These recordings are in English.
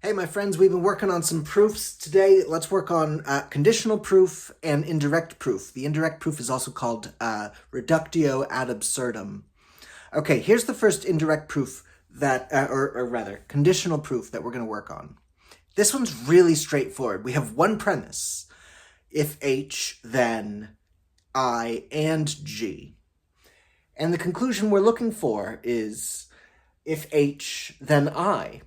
Hey, my friends, we've been working on some proofs today. Let's work on conditional proof and indirect proof. The indirect proof is also called reductio ad absurdum. Okay, here's the first indirect proof that, or rather, conditional proof that we're going to work on. This one's really straightforward. We have one premise. If H, then I and G. And the conclusion we're looking for is if H, then I.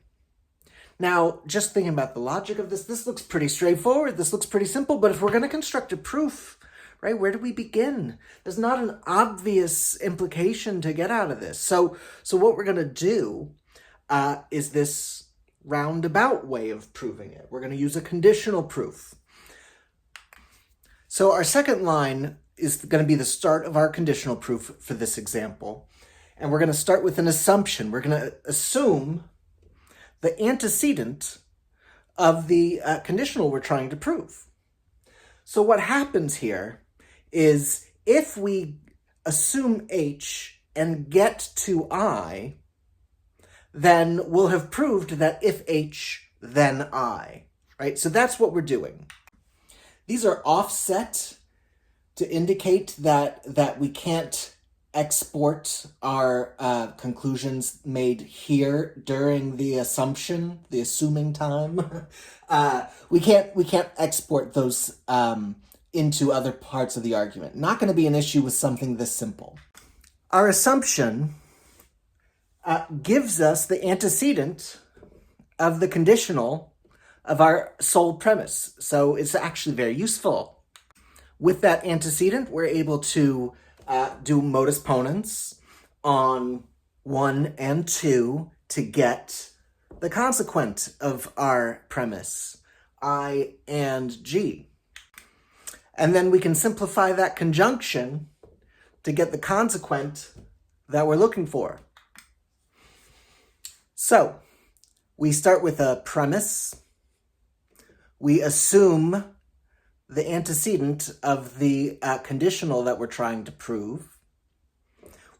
Now, just thinking about the logic of this looks pretty straightforward. This looks pretty simple, but if we're going to construct a proof, right, where do we begin? There's not an obvious implication to get out of this. So what we're going to do is this roundabout way of proving it. We're going to use a conditional proof. So our second line is going to be the start of our conditional proof for this example. And we're going to start with an assumption. We're going to assume the antecedent of the conditional we're trying to prove. So what happens here is if we assume H and get to I, then we'll have proved that if H, then I, right? So that's what we're doing. These are offset to indicate that we can't export our conclusions made here during the assuming time. We can't export those into other parts of the argument. Not going to be an issue with something this simple. Our assumption gives us the antecedent of the conditional of our sole premise. So it's actually very useful. With that antecedent, we're able to do modus ponens on 1 and 2 to get the consequent of our premise, I and G. And then we can simplify that conjunction to get the consequent that we're looking for. So we start with a premise. We assume the antecedent of the conditional that we're trying to prove.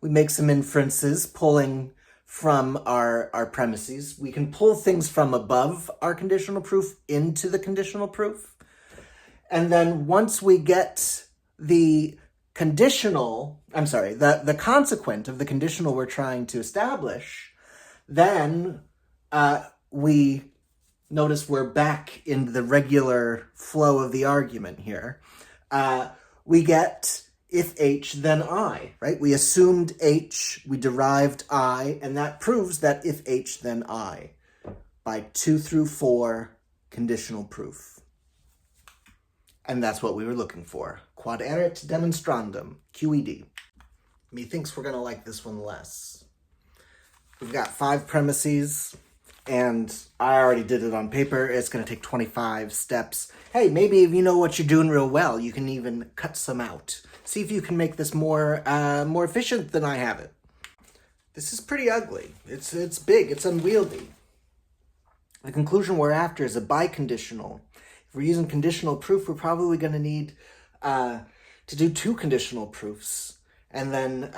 We make some inferences pulling from our premises. We can pull things from above our conditional proof into the conditional proof. And then once we get the the consequent of the conditional we're trying to establish, then we notice we're back in the regular flow of the argument here. We get if H, then I, right? We assumed H, we derived I, and that proves that if H, then I by 2 through 4 conditional proof. And that's what we were looking for. Quod erit demonstrandum, QED. Methinks we're going to like this one less. We've got 5 premises, and I already did it on paper. It's going to take 25 steps. Hey, maybe if you know what you're doing real well, you can even cut some out. See if you can make this more efficient than I have it. This is pretty ugly. It's big. It's unwieldy. The conclusion we're after is a biconditional. If we're using conditional proof, we're probably going to need to do 2 conditional proofs and then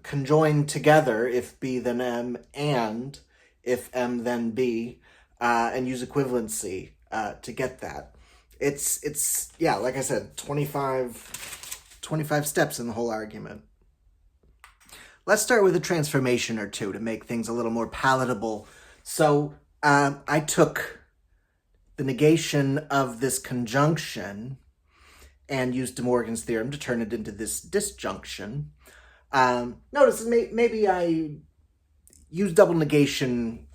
conjoin together if B then M and if M then B, and use equivalency to get that. It's yeah, like I said, 25 steps in the whole argument. Let's start with a transformation or two to make things a little more palatable. So I took the negation of this conjunction and used De Morgan's theorem to turn it into this disjunction. Notice maybe I use double negation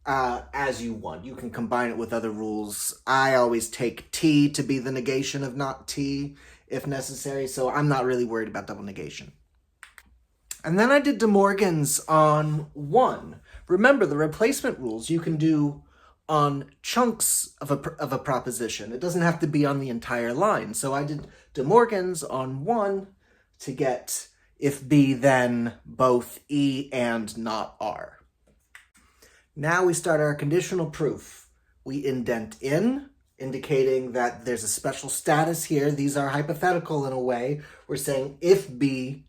as you want. You can combine it with other rules. I always take T to be the negation of not T if necessary, so I'm not really worried about double negation. And then I did De Morgan's on 1. Remember, the replacement rules you can do on chunks of a proposition. It doesn't have to be on the entire line. So I did De Morgan's on 1 to get if B, then both E and not R. Now we start our conditional proof. We indent in, indicating that there's a special status here. These are hypothetical in a way. We're saying if B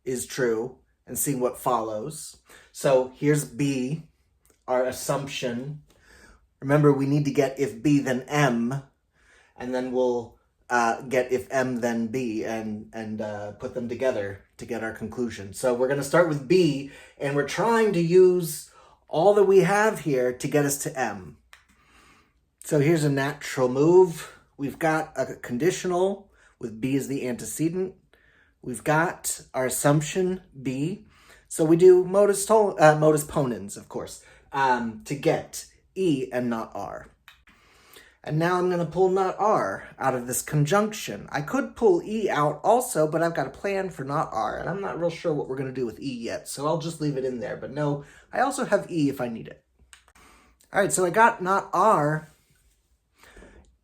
is true and seeing what follows. So here's B, our assumption. Remember, we need to get if B then M, and then we'll get if M then B and put them together to get our conclusion. So we're going to start with B, and we're trying to use all that we have here to get us to M. So here's a natural move. We've got a conditional with B as the antecedent. We've got our assumption B. So we do modus ponens, of course, to get E and not R. And now I'm going to pull not R out of this conjunction. I could pull E out also, but I've got a plan for not R, and I'm not real sure what we're going to do with E yet, so I'll just leave it in there. But no, I also have E if I need it. All right, so I got not R,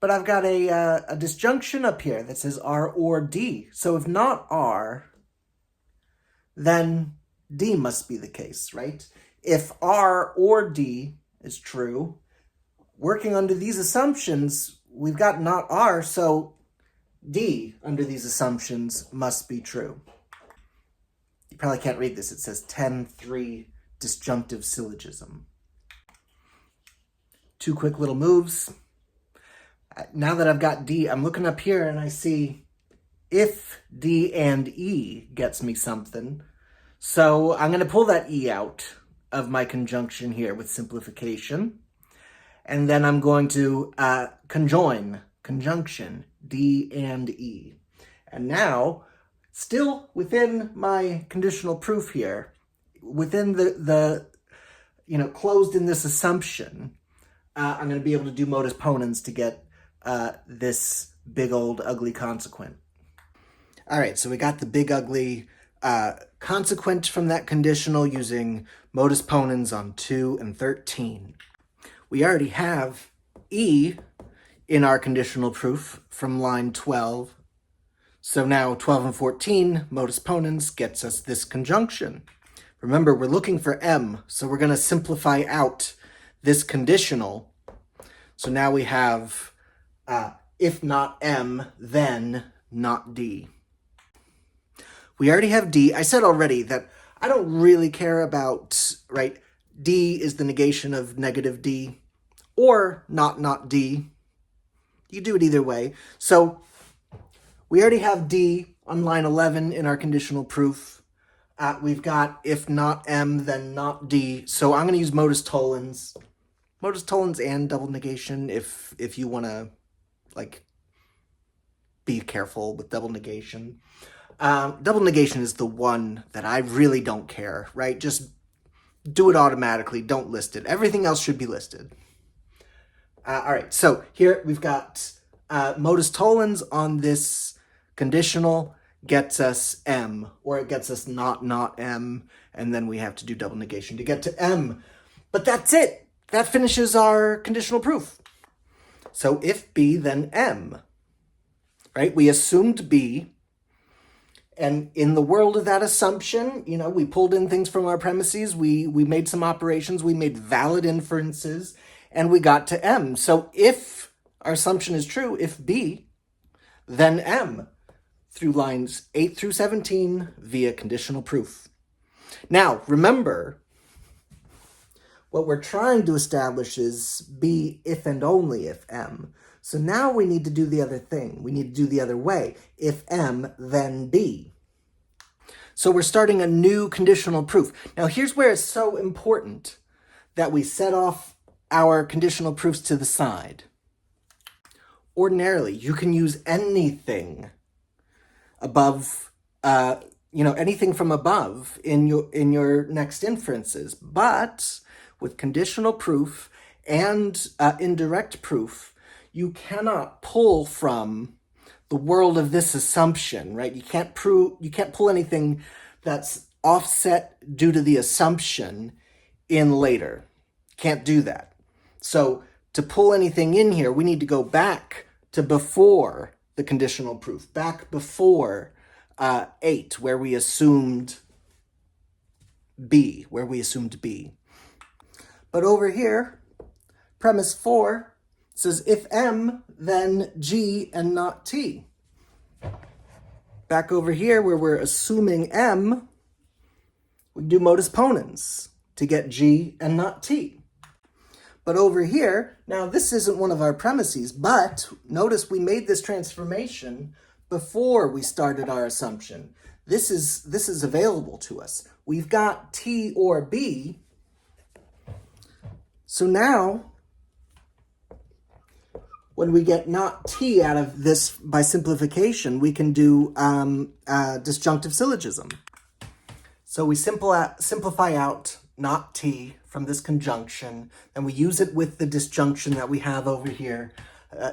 but I've got a disjunction up here that says R or D. So if not R, then D must be the case, right? If R or D is true, working under these assumptions, we've got not R, so D under these assumptions must be true. You probably can't read this. It says 10-3 disjunctive syllogism. Two quick little moves. Now that I've got D, I'm looking up here and I see if D and E gets me something. So I'm going to pull that E out of my conjunction here with simplification. And then I'm going to conjunction, D and E. And now, still within my conditional proof here, within the closed in this assumption, I'm going to be able to do modus ponens to get this big old ugly consequent. All right, so we got the big ugly consequent from that conditional using modus ponens on 2 and 13. We already have E in our conditional proof from line 12. So now 12 and 14, modus ponens gets us this conjunction. Remember, we're looking for M, so we're going to simplify out this conditional. So now we have if not M, then not D. We already have D. I said already that I don't really care about, right? D is the negation of negative D, or not D. You do it either way. So we already have D on line 11 in our conditional proof. We've got if not M, then not D. So I'm going to use modus tollens. Modus tollens and double negation if you want to, be careful with double negation. Double negation is the one that I really don't care, right? Just do it automatically. Don't list it. Everything else should be listed. All right, so here we've got modus tollens on this conditional gets us M, or it gets us not M, and then we have to do double negation to get to M. But that's it. That finishes our conditional proof. So if B, then M, right? We assumed B, and in the world of that assumption, we pulled in things from our premises, we made some operations, we made valid inferences, and we got to M. So if our assumption is true, if B, then M, through lines 8 through 17 via conditional proof. Now, remember, what we're trying to establish is B if and only if M. So now we need to do the other thing. We need to do the other way. If M, then B. So we're starting a new conditional proof. Now here's where it's so important that we set off our conditional proofs to the side. Ordinarily, you can use anything above, anything from above in your next inferences. But with conditional proof and indirect proof, you cannot pull from the world of this assumption, right? You can't pull anything that's offset due to the assumption in later. Can't do that. So to pull anything in here, we need to go back to before the conditional proof, back before 8, where we assumed B. But over here, premise 4 says if M, then G and not T. Back over here where we're assuming M, we do modus ponens to get G and not T. But over here, now this isn't one of our premises, but notice we made this transformation before we started our assumption. This is available to us. We've got T or B. So now, when we get not T out of this by simplification, we can do disjunctive syllogism. So we simplify out not T from this conjunction, and we use it with the disjunction that we have over here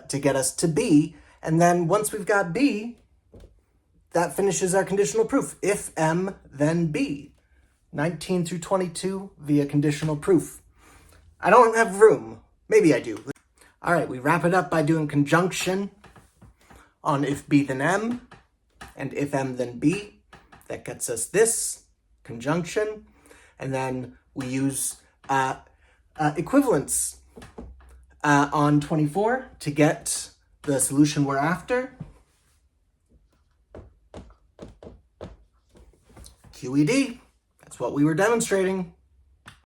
to get us to B. And then once we've got B, that finishes our conditional proof. If M, then B. 19 through 22 via conditional proof. I don't have room. Maybe I do. All right, we wrap it up by doing conjunction on if B, then M, and if M, then B. That gets us this conjunction. And then we use equivalence on 24 to get the solution we're after. QED, that's what we were demonstrating.